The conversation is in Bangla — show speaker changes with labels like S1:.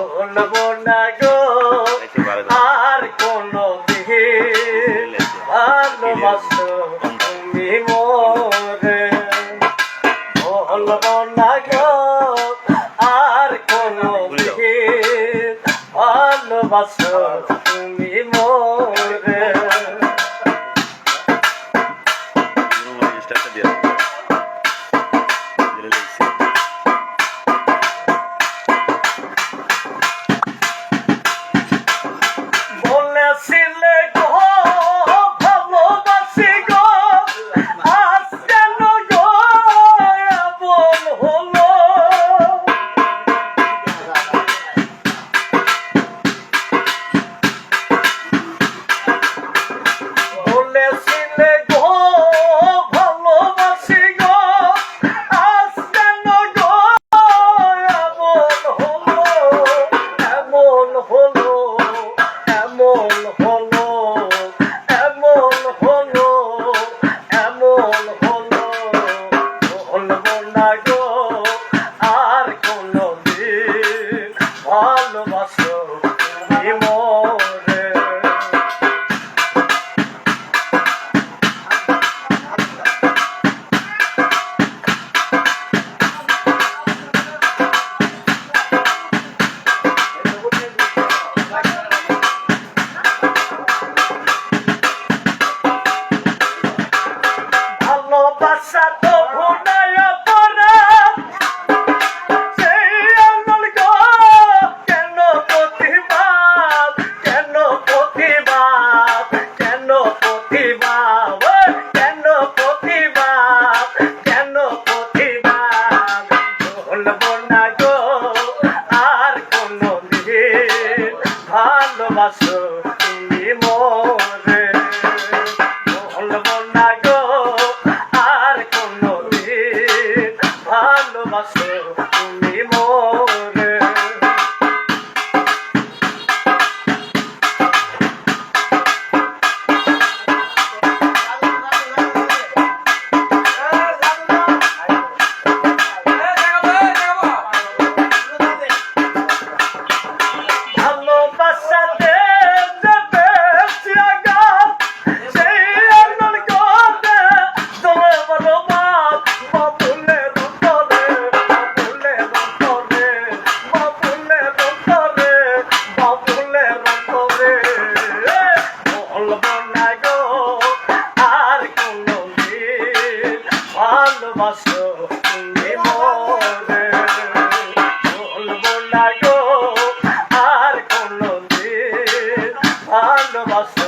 S1: বলবো না গো আর কোনো দিন ভালোবাসো তুমি মোরে, বলবো না গো আর কোনো দিন ভালোবাসো তুমি মোরে। বলেছিলে গো ভালোবাসি গো, আজ কেন গো এমন হলো? বলেছিলে গো ভালোবাসি গো, আজ কেন গো এমন হলো, এমন হলো, এমন হলো, এমন হলো, এমন হলো। বলবো না গো আর কোনো দিন ভালোবাসো তুমি মোরে। ভালোবাসা তো ভুলাইয়া পড়া সেই আমল গো, কেন প্রতিবাদ, কেন প্রতিবাদ, কেন প্রতিবাদ, কেন প্রতিবাদ, কেন প্রতিবাদ। বলবো না গো আর কোনো দিন ভালোবাসো তুমি মোরে, বলবো না গো আর কোনো দিন ভালোবাসো তুমি মোরে। ভালোবাসাতে যাবে জায়গা সেই আমল করে তোলে বরবাদ, বাবুলের অন্তরে, বাবুলের অন্তরে, বাবুলের অন্তরে, বাবুলের অন্তরে। বলবো না গো আর কোনো দিন ভালোবাসো তুমি মোরে, বলবো না গো আর কোনো দিন ভালোবাসো